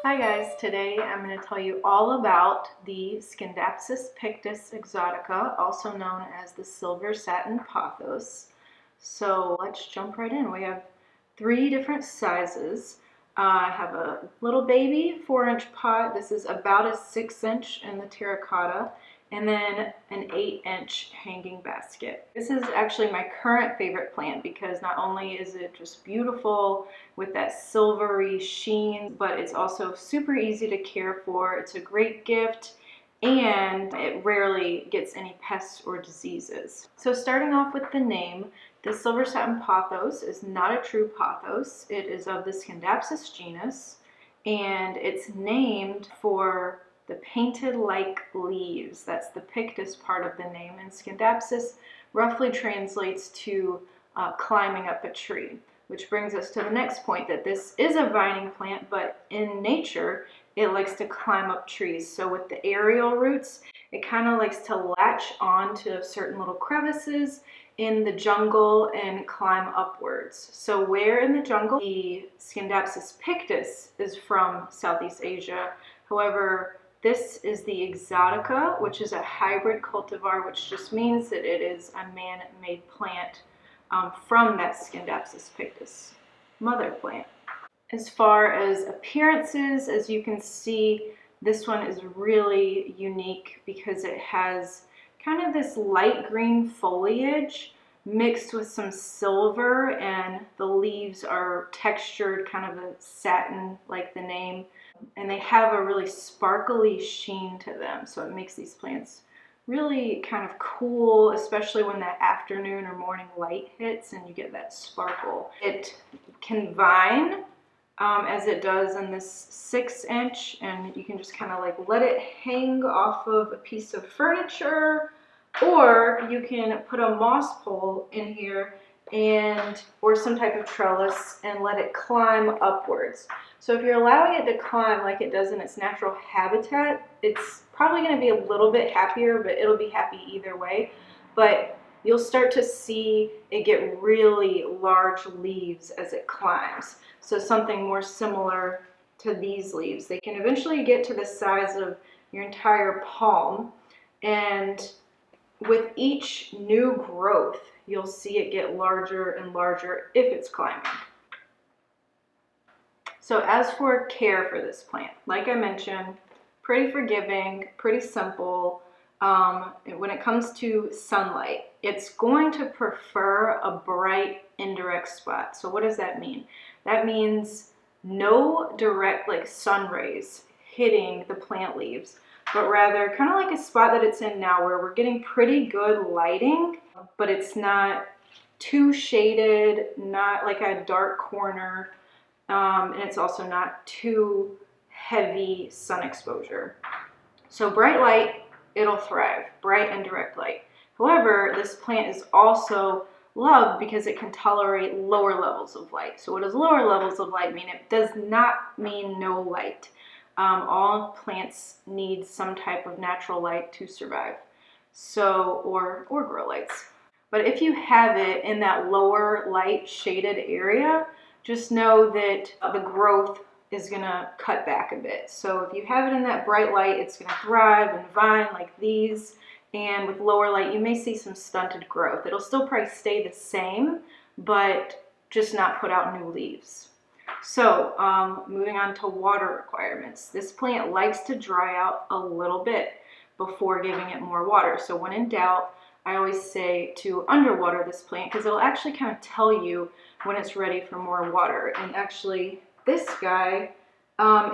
Hi guys, today I'm going to tell you all about the Scindapsus pictus exotica, also known as the Silver Satin Pothos. So let's jump right in. We have three different sizes. I have a little baby 4-inch pot. This is about a 6-inch in the terracotta, and then an 8-inch hanging basket. This is actually my current favorite plant because not only is it just beautiful with that silvery sheen, but it's also super easy to care for. It's a great gift, and it rarely gets any pests or diseases. So starting off with the name, the Silver Satin Pothos is not a true pothos. It is of the Scindapsus genus, and it's named for the painted-like leaves. That's the pictus part of the name, and Scindapsus roughly translates to climbing up a tree. Which brings us to the next point, that this is a vining plant, but in nature, it likes to climb up trees. So with the aerial roots, it kind of likes to latch on to certain little crevices in the jungle and climb upwards. So where in the jungle? The Scindapsus pictus is from Southeast Asia. However, this is the Exotica, which is a hybrid cultivar, which just means that it is a man-made plant from that Scindapsus pictus mother plant. As far as appearances, as you can see, this one is really unique because it has kind of this light green foliage mixed with some silver, and the leaves are textured kind of a satin like the name, and they have a really sparkly sheen to them, so it makes these plants really kind of cool, especially when that afternoon or morning light hits and you get that sparkle. It can vine as it does in this 6-inch, and you can just kind of like let it hang off of a piece of furniture, or you can put a moss pole in here or some type of trellis and let it climb upwards. So if you're allowing it to climb like it does in its natural habitat, it's probably going to be a little bit happier, but it'll be happy either way. But you'll start to see it get really large leaves as it climbs. So something more similar to these leaves. They can eventually get to the size of your entire palm, and with each new growth, you'll see it get larger and larger if it's climbing. So as for care for this plant, like I mentioned, pretty forgiving, pretty simple. When it comes to sunlight, it's going to prefer a bright indirect spot. So what does that mean? That means no direct sun rays hitting the plant leaves, but rather kind of like a spot that it's in now where we're getting pretty good lighting, but it's not too shaded, not like a dark corner, and it's also not too heavy sun exposure. So bright light, it'll thrive, bright and direct light. However, this plant is also loved because it can tolerate lower levels of light. So what does lower levels of light mean? It does not mean no light. All plants need some type of natural light to survive, or grow lights. But if you have it in that lower light shaded area, just know that the growth is going to cut back a bit. So if you have it in that bright light, it's going to thrive and vine like these. And with lower light, you may see some stunted growth. It'll still probably stay the same, but just not put out new leaves. So moving on to water requirements. This plant likes to dry out a little bit before giving it more water. So when in doubt, I always say to underwater this plant because it'll actually kind of tell you when it's ready for more water. And actually, this guy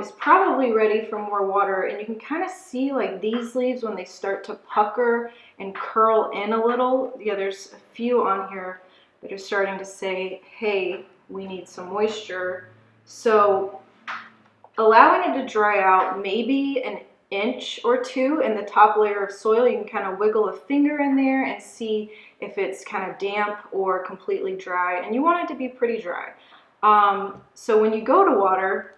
is probably ready for more water, and you can kind of see like these leaves when they start to pucker and curl in a little. Yeah, there's a few on here that are starting to say, hey, we need some moisture. So allowing it to dry out maybe an inch or two in the top layer of soil, you can kind of wiggle a finger in there and see if it's kind of damp or completely dry, and you want it to be pretty dry. So when you go to water,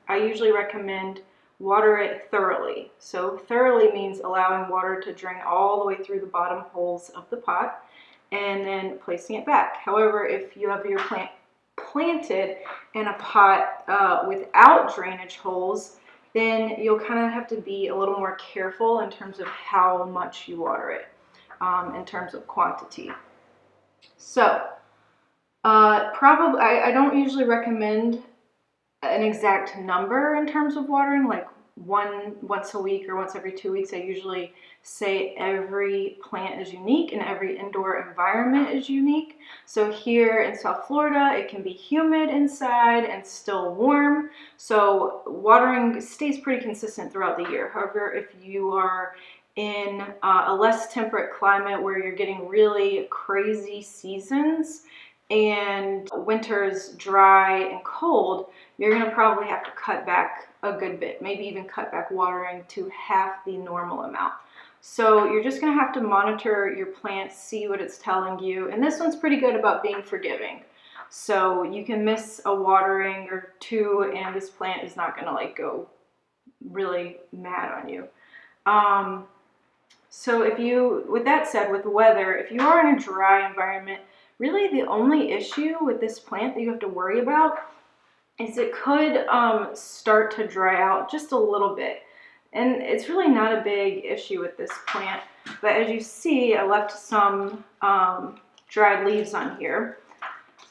I usually recommend water it thoroughly. So thoroughly means allowing water to drain all the way through the bottom holes of the pot and then placing it back. However, if you have your plant planted in a pot without drainage holes, then you'll kind of have to be a little more careful in terms of how much you water it, in terms of quantity. So probably, I don't usually recommend an exact number in terms of watering, like once a week or once every 2 weeks. I usually say every plant is unique and every indoor environment is unique. So here in South Florida, it can be humid inside and still warm. So watering stays pretty consistent throughout the year. However, if you are in a less temperate climate where you're getting really crazy seasons and winter's dry and cold, you're going to probably have to cut back a good bit, maybe even cut back watering to half the normal amount. So you're just going to have to monitor your plants, see what it's telling you. And this one's pretty good about being forgiving. So you can miss a watering or two and this plant is not going to like go really mad on you. So with that said, with the weather, if you are in a dry environment, really the only issue with this plant that you have to worry about is it could start to dry out just a little bit. And it's really not a big issue with this plant, but as you see, I left some dried leaves on here.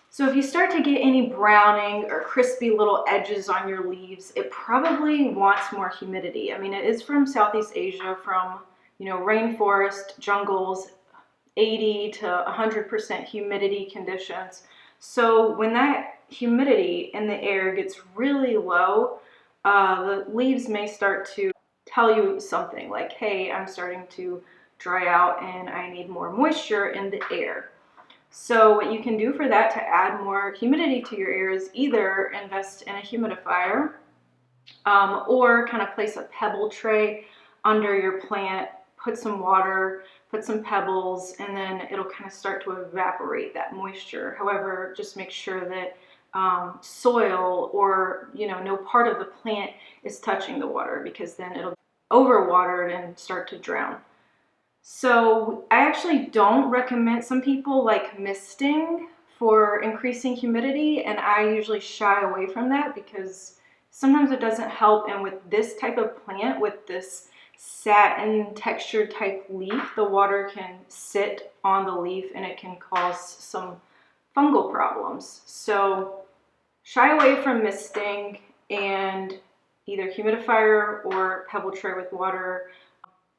So if you start to get any browning or crispy little edges on your leaves, it probably wants more humidity. I mean, it is from Southeast Asia, from, you know, rainforest, jungles, 80 to 100% humidity conditions. So when that humidity in the air gets really low, the leaves may start to tell you something like, hey, I'm starting to dry out and I need more moisture in the air. So what you can do for that to add more humidity to your air is either invest in a humidifier or kind of place a pebble tray under your plant, put some water, put some pebbles, and then it'll kind of start to evaporate that moisture. However, just make sure that soil or, you know, no part of the plant is touching the water, because then it'll be overwatered and start to drown. So I actually don't recommend, some people like misting for increasing humidity, and I usually shy away from that because sometimes it doesn't help. And with this type of plant, with this satin texture type leaf, the water can sit on the leaf and it can cause some fungal problems. So shy away from misting, and either humidifier or pebble tray with water.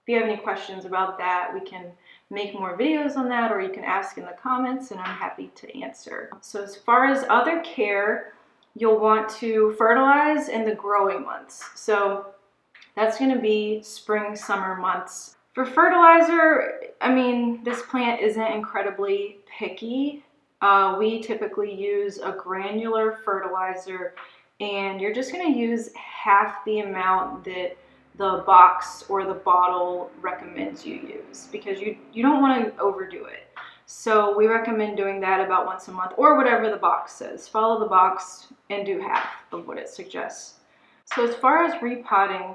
If you have any questions about that, we can make more videos on that, or you can ask in the comments and I'm happy to answer. So as far as other care, you'll want to fertilize in the growing months. So that's going to be spring, summer months. For fertilizer, I mean, this plant isn't incredibly picky. We typically use a granular fertilizer, and you're just going to use half the amount that the box or the bottle recommends you use, because you don't want to overdo it. So we recommend doing that about once a month, or whatever the box says. Follow the box and do half of what it suggests. So as far as repotting,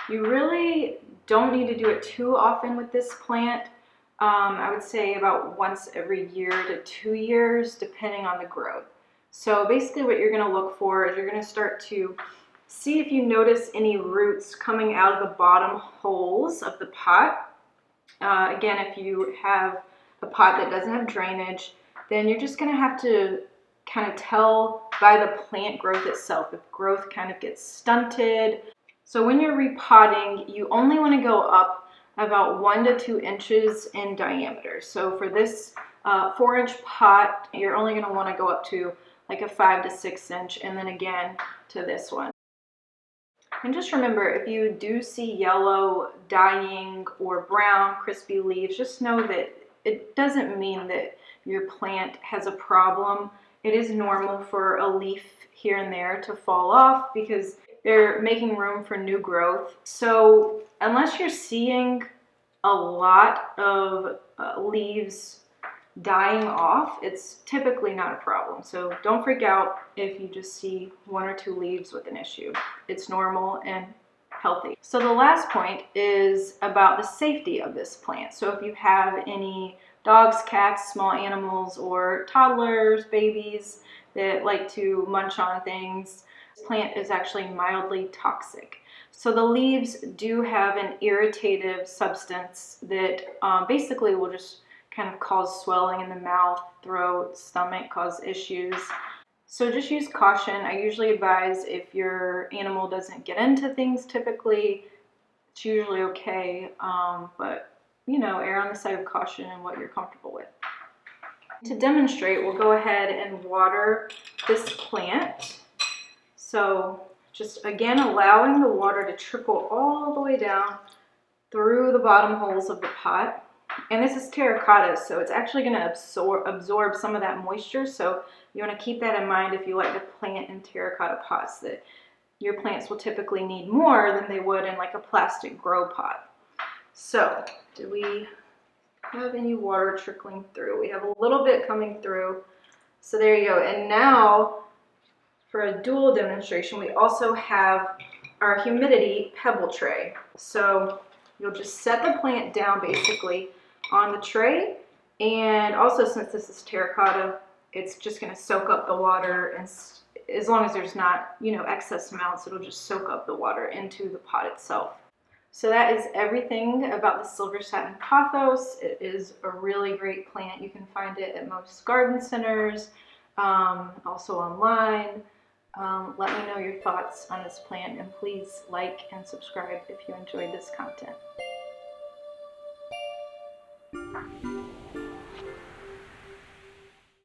you really don't need to do it too often with this plant. I would say about once every year to 2 years, depending on the growth. So basically what you're going to look for is you're going to start to see if you notice any roots coming out of the bottom holes of the pot. Again, if you have a pot that doesn't have drainage, then you're just going to have to kind of tell by the plant growth itself if growth kind of gets stunted. So when you're repotting, you only want to go up about 1 to 2 inches in diameter. So for this 4-inch pot, you're only going to want to go up to like a 5 to 6 inch, and then again to this one. And just remember, if you do see yellow, dying, or brown, crispy leaves, just know that it doesn't mean that your plant has a problem. It is normal for a leaf here and there to fall off because they're making room for new growth. So unless you're seeing a lot of leaves dying off, it's typically not a problem. So don't freak out if you just see 1 or 2 leaves with an issue. It's normal and healthy. So the last point is about the safety of this plant. So if you have any dogs, cats, small animals, or toddlers, babies, that like to munch on things. This plant is actually mildly toxic. So the leaves do have an irritative substance that basically will just kind of cause swelling in the mouth, throat, stomach, cause issues. So just use caution. I usually advise if your animal doesn't get into things typically, it's usually okay, but you know, err on the side of caution and what you're comfortable with. To demonstrate, we'll go ahead and water this plant. So just again, allowing the water to trickle all the way down through the bottom holes of the pot. And this is terracotta, so it's actually going to absorb some of that moisture. So you want to keep that in mind if you like to plant in terracotta pots, that your plants will typically need more than they would in like a plastic grow pot. So do we have any water trickling through? We have a little bit coming through. So there you go. And now for a dual demonstration, we also have our humidity pebble tray. So you'll just set the plant down basically on the tray, and also since this is terracotta, it's just going to soak up the water, and as long as there's not, you know, excess amounts, it'll just soak up the water into the pot itself. So that is everything about the Silver Satin Pothos. It is a really great plant. You can find it at most garden centers, also online. Let me know your thoughts on this plant, and please like and subscribe if you enjoyed this content.